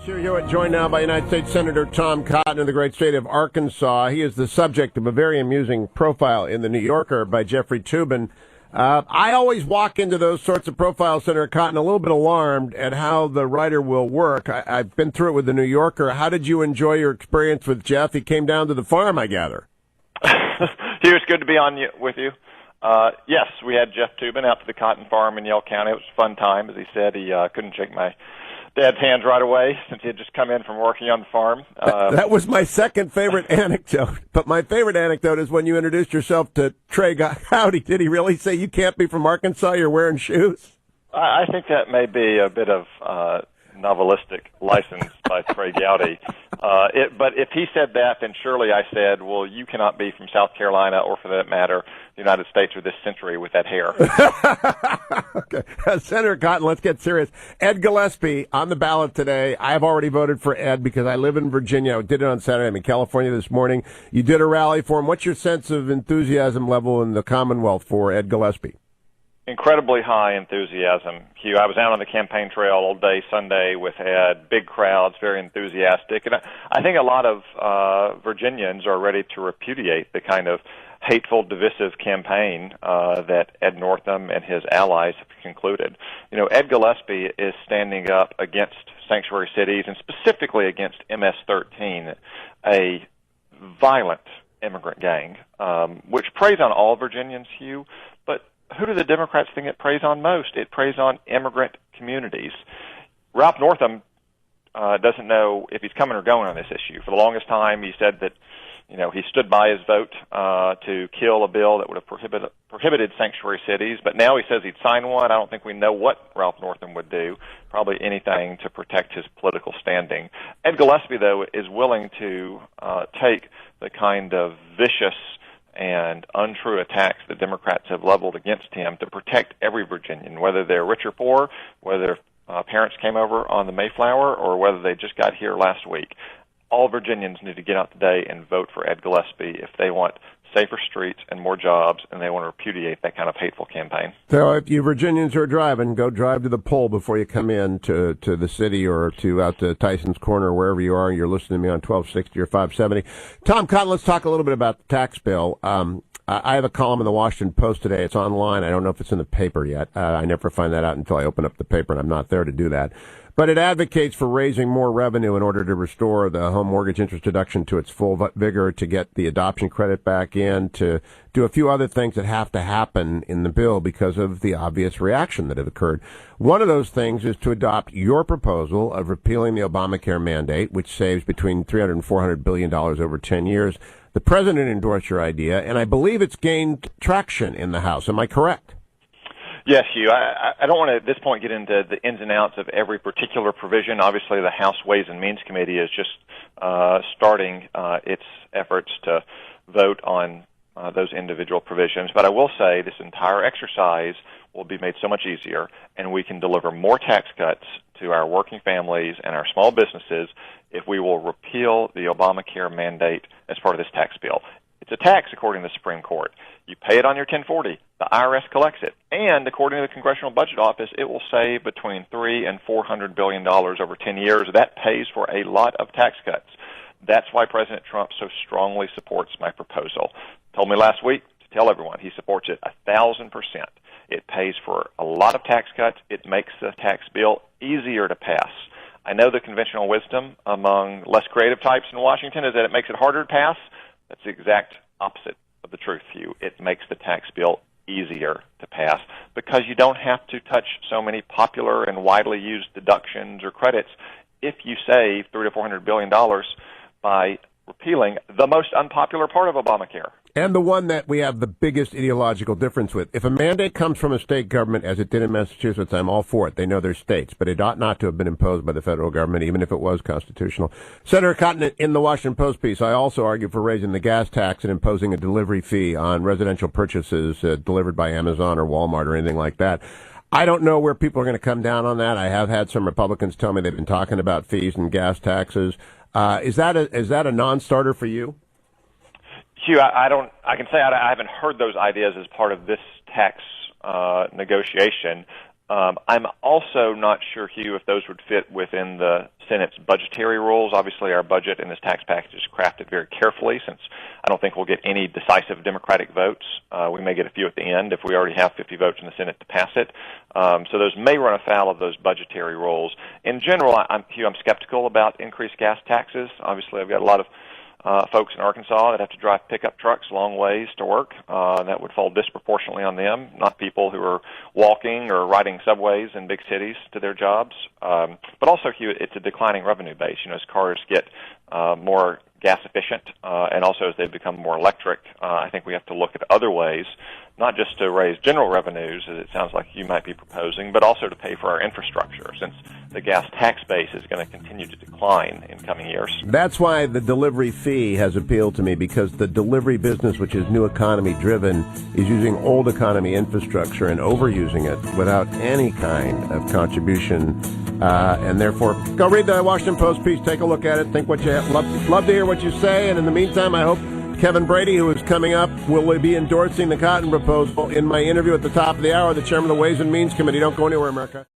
Hugh Hewitt, joined now by United States Senator Tom Cotton of the great state of Arkansas. He is the subject of a very amusing profile in The New Yorker by Jeffrey Toobin. I always walk into those sorts of profiles, Senator Cotton, a little bit alarmed at how the writer will work. I've been through it with The New Yorker. How did you enjoy your experience with Jeff? He came down to the farm, I gather. Hugh, it's good to be on with you. Yes, we had Jeff Toobin out to the cotton farm in Yell County. It was a fun time. As he said, he couldn't shake my dad's hands right away since he had just come in from working on the farm. That was my second favorite anecdote. But my favorite anecdote is when you introduced yourself to Trey Gowdy. Did he really say you can't be from Arkansas? You're wearing shoes? I think that may be a bit of novelistic license by Trey Gowdy. But if he said that, then surely I said, well, you cannot be from South Carolina or, for that matter, the United States or this century with that hair. Okay. Senator Cotton, let's get serious. Ed Gillespie on the ballot today. I have already voted for Ed because I live in Virginia. I did it on Saturday. I'm in California this morning. You did a rally for him. What's your sense of enthusiasm level in the Commonwealth for Ed Gillespie? Incredibly high enthusiasm, Hugh. I was out on the campaign trail all day Sunday with Ed, big crowds, very enthusiastic. And I think a lot of Virginians are ready to repudiate the kind of hateful, divisive campaign that Ed Northam and his allies have concluded. You know, Ed Gillespie is standing up against sanctuary cities and specifically against MS-13, a violent immigrant gang, which preys on all Virginians, Hugh, but who do the Democrats think it preys on most? It preys on immigrant communities. Ralph Northam doesn't know if he's coming or going on this issue. For the longest time, he said that, you know, he stood by his vote to kill a bill that would have prohibited sanctuary cities, but now he says he'd sign one. I don't think we know what Ralph Northam would do, probably anything to protect his political standing. Ed Gillespie, though, is willing to take the kind of vicious and untrue attacks the Democrats have leveled against him to protect every Virginian, whether they're rich or poor, whether parents came over on the Mayflower, or whether they just got here last week. All Virginians need to get out today and vote for Ed Gillespie if they want safer streets and more jobs, and they want to repudiate that kind of hateful campaign. So if you Virginians are driving, go drive to the poll before you come in to the city or out to Tyson's Corner, wherever you are, and you're listening to me on 1260 or 570. Tom Cotton, let's talk a little bit about the tax bill. I have a column in the Washington Post today. It's online. I don't know if it's in the paper yet. I never find that out until I open up the paper, and I'm not there to do that. But it advocates for raising more revenue in order to restore the home mortgage interest deduction to its full vigor, to get the adoption credit back in, to do a few other things that have to happen in the bill because of the obvious reaction that have occurred. One of those things is to adopt your proposal of repealing the Obamacare mandate, which saves between $300 and $400 billion over 10 years. The president endorsed your idea, and I believe it's gained traction in the House. Am I correct? Yes, Hugh. I don't want to, at this point, get into the ins and outs of every particular provision. Obviously, the House Ways and Means Committee is just starting its efforts to vote on those individual provisions. But I will say this entire exercise will be made so much easier, and we can deliver more tax cuts to our working families and our small businesses if we will repeal the Obamacare mandate as part of this tax bill. It's a tax, according to the Supreme Court. You pay it on your 1040. The IRS collects it. And according to the Congressional Budget Office, it will save between $300 and $400 billion over 10 years. That pays for a lot of tax cuts. That's why President Trump so strongly supports my proposal. Told me last week to tell everyone he supports it 1,000%. It pays for a lot of tax cuts. It makes the tax bill easier to pass. I know the conventional wisdom among less creative types in Washington is that it makes it harder to pass. That's the exact opposite of the truth, Hugh. It makes the tax bill easier to pass because you don't have to touch so many popular and widely used deductions or credits if you save $300 to $400 billion by repealing the most unpopular part of Obamacare. And the one that we have the biggest ideological difference with. If a mandate comes from a state government, as it did in Massachusetts, I'm all for it. They know they're states, but it ought not to have been imposed by the federal government, even if it was constitutional. Senator Cotton, in the Washington Post piece, I also argue for raising the gas tax and imposing a delivery fee on residential purchases delivered by Amazon or Walmart or anything like that. I don't know where people are going to come down on that. I have had some Republicans tell me they've been talking about fees and gas taxes. Is that a non-starter for you? Hugh, I can say I haven't heard those ideas as part of this tax negotiation. I'm also not sure, Hugh, if those would fit within the Senate's budgetary rules. Obviously, our budget in this tax package is crafted very carefully, since I don't think we'll get any decisive Democratic votes. We may get a few at the end if we already have 50 votes in the Senate to pass it. So those may run afoul of those budgetary rules. In general, Hugh, I'm skeptical about increased gas taxes. Obviously, I've got a lot of folks in Arkansas that have to drive pickup trucks long ways to work. That would fall disproportionately on them, not people who are walking or riding subways in big cities to their jobs. But also, Hugh, it's a declining revenue base. As cars get more gas efficient and also as they become more electric, I think we have to look at other ways, not just to raise general revenues, as it sounds like you might be proposing, but also to pay for our infrastructure, since the gas tax base is going to continue to decline in coming years. That's why the delivery fee has appealed to me, because the delivery business, which is new economy driven, is using old economy infrastructure and overusing it without any kind of contribution. And therefore, go read the Washington Post piece, take a look at it, think what you have. Love to hear what you say. And in the meantime, I hope Kevin Brady, who is coming up, will be endorsing the cotton proposal in my interview at the top of the hour, the chairman of the Ways and Means Committee. Don't go anywhere, America.